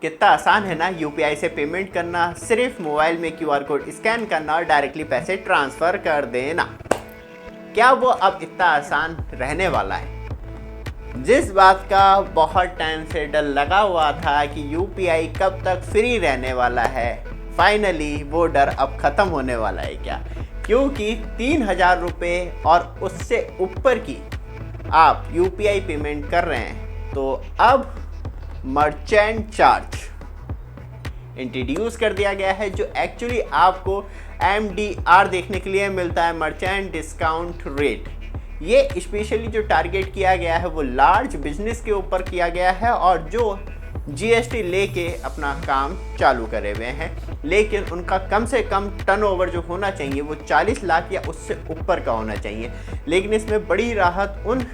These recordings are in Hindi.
कितना आसान है ना यूपीआई से पेमेंट करना, सिर्फ मोबाइल में क्यूआर कोड स्कैन करना और डायरेक्टली पैसे ट्रांसफ़र कर देना। क्या वो अब इतना आसान रहने वाला है? जिस बात का बहुत टाइम से डर लगा हुआ था कि यूपीआई कब तक फ्री रहने वाला है, फाइनली वो डर अब ख़त्म होने वाला है। क्या? क्योंकि 3,000 रुपये और उससे ऊपर की आप यूपीआई पेमेंट कर रहे हैं तो अब मर्चेंट चार्ज इंट्रोड्यूस कर दिया गया है, जो एक्चुअली आपको MDR देखने के लिए मिलता है, मर्चेंट डिस्काउंट रेट। ये स्पेशली जो टारगेट किया गया है वो लार्ज बिजनेस के ऊपर किया गया है और जो जीएसटी लेके अपना काम चालू करे हुए हैं, लेकिन उनका कम से कम टर्नओवर जो होना चाहिए वो 40 लाख या उससे ऊपर का होना चाहिए। लेकिन इसमें बड़ी राहत उन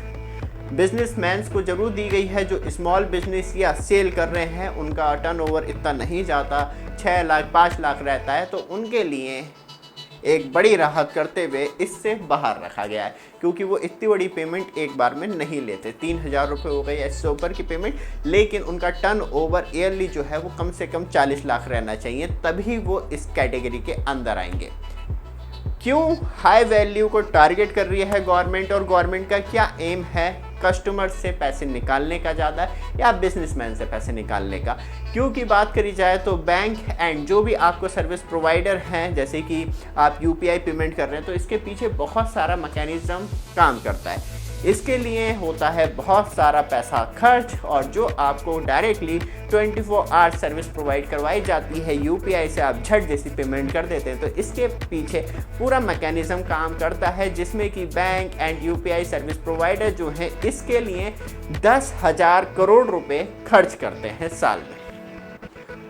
बिजनेसमैन्स को ज़रूर दी गई है जो स्मॉल बिजनेस या सेल कर रहे हैं, उनका टर्नओवर इतना नहीं जाता, 6 लाख 5 लाख रहता है, तो उनके लिए एक बड़ी राहत करते हुए इससे बाहर रखा गया है, क्योंकि वो इतनी बड़ी पेमेंट एक बार में नहीं लेते। 3,000 रुपये हो गई इससे ऊपर की पेमेंट, लेकिन उनका टर्नओवर ईयरली जो है वो कम से कम 40 लाख रहना चाहिए, तभी वो इस कैटेगरी के अंदर आएंगे। क्यों हाई वैल्यू को टारगेट कर रही है गवर्नमेंट, और गवर्नमेंट का क्या एम है? कस्टमर से पैसे निकालने का ज़्यादा या बिजनेसमैन से पैसे निकालने का? क्योंकि बात करी जाए तो बैंक एंड जो भी आपको सर्विस प्रोवाइडर हैं, जैसे कि आप यूपीआई पेमेंट कर रहे हैं, तो इसके पीछे बहुत सारा मैकेनिज़्म काम करता है। इसके लिए होता है बहुत सारा पैसा खर्च, और जो आपको डायरेक्टली 24 आवर सर्विस प्रोवाइड करवाई जाती है यूपीआई से, आप झट जैसी पेमेंट कर देते हैं, तो इसके पीछे पूरा मैकेनिज़्म काम करता है, जिसमें कि bank and UPI service provider जो हैं इसके लिए 10,000 करोड़ रुपए खर्च करते हैं साल में।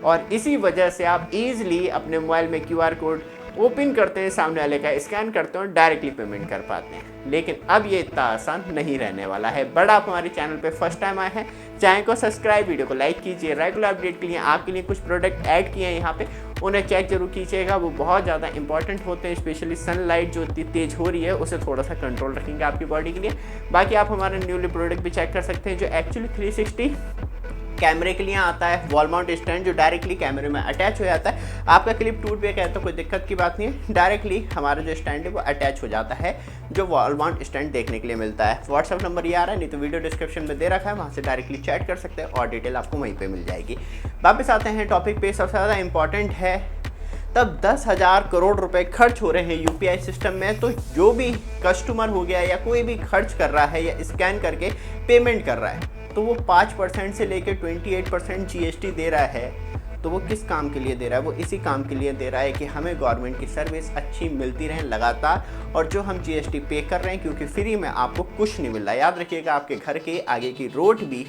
और इसी वजह से आप इजीली अपने मोबाइल में क्यूआर कोड ओपन करते हैं, सामने वाले का स्कैन करते हैं और डायरेक्टली पेमेंट कर पाते हैं। लेकिन अब ये इतना आसान नहीं रहने वाला है। बड़ा आप हमारे चैनल पे फर्स्ट टाइम आए हैं, चैनल को सब्सक्राइब, वीडियो को लाइक कीजिए। रेगुलर अपडेट के लिए आपके लिए कुछ प्रोडक्ट ऐड किए हैं यहाँ पे, उन्हें चेक जरूर कीजिएगा, वो बहुत ज़्यादा इंपॉर्टेंट होते हैं। स्पेशली सनलाइट जो इतनी तेज़ हो रही है उसे थोड़ा सा कंट्रोल रखेंगे आपकी बॉडी के लिए। बाकी आप हमारे न्यूली प्रोडक्ट भी चेक कर सकते हैं, जो एक्चुअली 360 कैमरे के लिए आता है, वॉल माउंट स्टैंड जो डायरेक्टली कैमरे में अटैच हो जाता है। आपका क्लिप टूट भी गया तो कोई दिक्कत की बात नहीं है, डायरेक्टली हमारा जो स्टैंड है वो अटैच हो जाता है, जो वॉल माउंट स्टैंड देखने के लिए मिलता है। व्हाट्सअप नंबर ये आ रहा है, नहीं तो वीडियो डिस्क्रिप्शन में दे रखा है, वहाँ से डायरेक्टली चैट कर सकते हैं और डिटेल आपको वहीं पर मिल जाएगी। वापस आते हैं टॉपिक पे। सबसे ज़्यादा इंपॉर्टेंट है, तब 10,000 करोड़ रुपए खर्च हो रहे हैं यूपीआई सिस्टम में, तो जो भी कस्टमर हो गया या कोई भी खर्च कर रहा है या स्कैन करके पेमेंट कर रहा है, तो वो 5% से लेकर 28% जीएसटी दे रहा है। तो वो किस काम के लिए दे रहा है? वो इसी काम के लिए दे रहा है कि हमें गवर्नमेंट की सर्विस अच्छी मिलती रहे लगातार, और जो हम जीएसटी पे कर रहे हैं, क्योंकि फ्री में आपको कुछ नहीं मिल रहा। याद रखिएगा, आपके घर के आगे की रोड भी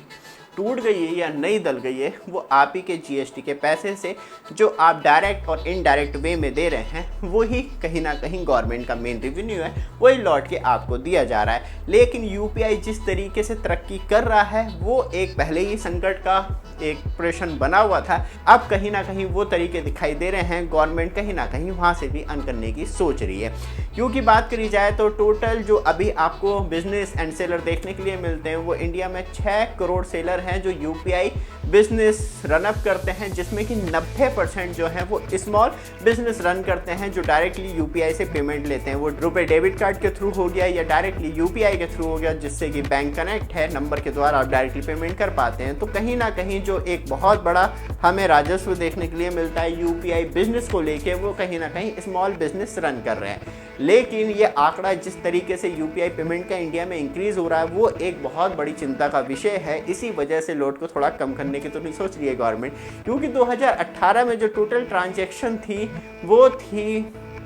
टूट गई है या नई डल गई है, वो आप ही के जीएसटी के पैसे से, जो आप डायरेक्ट और इनडायरेक्ट वे में दे रहे हैं, वही कहीं ना कहीं गवर्नमेंट का मेन रेवेन्यू है, वही लौट के आपको दिया जा रहा है। लेकिन यूपीआई जिस तरीके से तरक्की कर रहा है, वो एक पहले ही संकट का एक प्रश्न बना हुआ था, अब कहीं ना कहीं वो तरीके दिखाई दे रहे हैं। गवर्नमेंट कहीं ना कहीं वहाँ से भी अर्न करने की सोच रही है। क्योंकि बात करी जाए तो टोटल जो अभी आपको बिजनेस एंड सेलर देखने के लिए मिलते हैं, वो इंडिया में 6 करोड़ सेलर हैं जो यूपीआई बिजनेस रनअप करते हैं, जिसमें कि 90% जो है वो स्मॉल बिजनेस रन करते हैं, जो डायरेक्टली यूपीआई से पेमेंट लेते हैं। वो रुपए डेबिट कार्ड के थ्रू हो गया या डायरेक्टली यूपीआई के थ्रू हो गया, जिससे कि बैंक कनेक्ट है, नंबर के द्वारा आप डायरेक्टली पेमेंट कर पाते हैं। तो कहीं ना कहीं जो एक बहुत बड़ा हमें राजस्व देखने के लिए मिलता है यूपीआई बिजनेस को लेके, वो कहीं ना कहीं स्मॉल बिजनेस रन कर रहे हैं। लेकिन ये आंकड़ा जिस तरीके से यूपीआई पेमेंट का इंडिया में इंक्रीज़ हो रहा है, वो एक बहुत बड़ी चिंता का विषय है। इसी वजह से लोड को थोड़ा कम करने की तो नहीं सोच रही है गवर्नमेंट, क्योंकि 2018 में जो टोटल ट्रांजैक्शन थी वो थी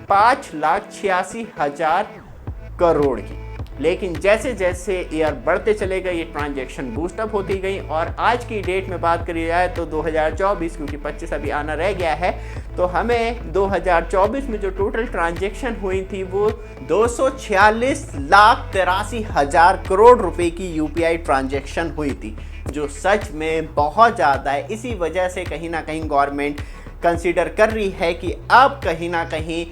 5,86,000 करोड़ की। लेकिन जैसे जैसे ईयर बढ़ते चले गए, ये ट्रांजैक्शन बूस्टअप होती गई, और आज की डेट में बात करी जाए तो 2024, क्योंकि 25 अभी आना रह गया है, तो हमें 2024 में जो टोटल ट्रांजैक्शन हुई थी वो 246,83,000 करोड़ रुपए की यूपीआई ट्रांजैक्शन हुई थी, जो सच में बहुत ज़्यादा है। इसी वजह से कहीं ना कहीं गवर्नमेंट कंसीडर कर रही है कि अब कहीं ना कहीं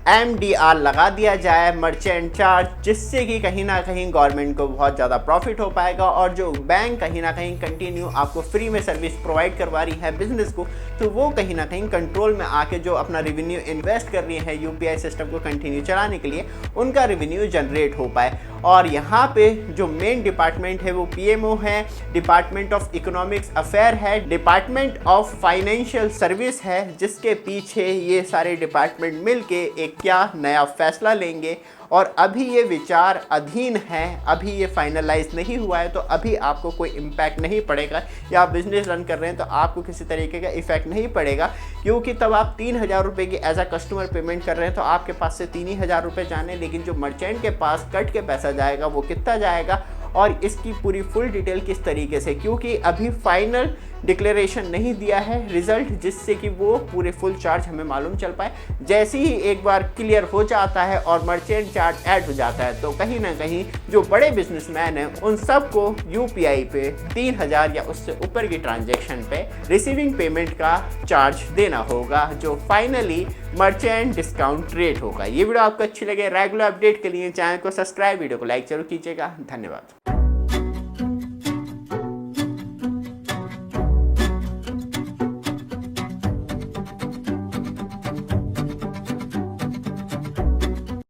MDR लगा दिया जाए, मर्चेंट चार्ज, जिससे कि कहीं ना कहीं गवर्नमेंट को बहुत ज़्यादा प्रॉफिट हो पाएगा और जो बैंक कहीं ना कहीं कंटिन्यू आपको फ्री में सर्विस प्रोवाइड करवा रही है बिजनेस को, तो वो कहीं ना कहीं कंट्रोल में आके जो अपना रेवेन्यू इन्वेस्ट कर रही है UPI सिस्टम को कंटिन्यू चलाने के लिए, उनका रेवेन्यू जनरेट हो पाए। और यहाँ पे जो मेन डिपार्टमेंट है वो PMO है, डिपार्टमेंट ऑफ इकोनॉमिक्स अफेयर है, डिपार्टमेंट ऑफ फाइनेंशियल सर्विस है, जिसके पीछे ये सारे डिपार्टमेंट मिलके एक क्या नया फैसला लेंगे। और अभी ये विचार अधीन है, अभी ये फाइनलाइज नहीं हुआ है, तो अभी आपको कोई इम्पैक्ट नहीं पड़ेगा, या आप बिजनेस रन कर रहे हैं तो आपको किसी तरीके का इफेक्ट नहीं पड़ेगा, क्योंकि तब आप 3,000 रुपये की एज अ कस्टमर पेमेंट कर रहे हैं तो आपके पास से 3,000 रुपये जाने, लेकिन जो मर्चेंट के पास कट के पैसा जाएगा वो कितना जाएगा और इसकी पूरी फुल डिटेल किस तरीके से, क्योंकि अभी फाइनल डिक्लेरेशन नहीं दिया है रिजल्ट, जिससे कि वो पूरे फुल चार्ज हमें मालूम चल पाए। जैसे ही एक बार क्लियर हो जाता है और मर्चेंट चार्ज ऐड हो जाता है, तो कहीं ना कहीं जो बड़े बिजनेसमैन हैं उन सबको UPI पे 3,000 या उससे ऊपर की ट्रांजैक्शन पे रिसीविंग पेमेंट का चार्ज देना होगा, जो फाइनली मर्चेंट डिस्काउंट रेट होगा। ये वीडियो आपको अच्छी लगे, रेगुलर अपडेट के लिए चैनल को सब्सक्राइब, वीडियो को लाइक जरूर कीजिएगा। धन्यवाद।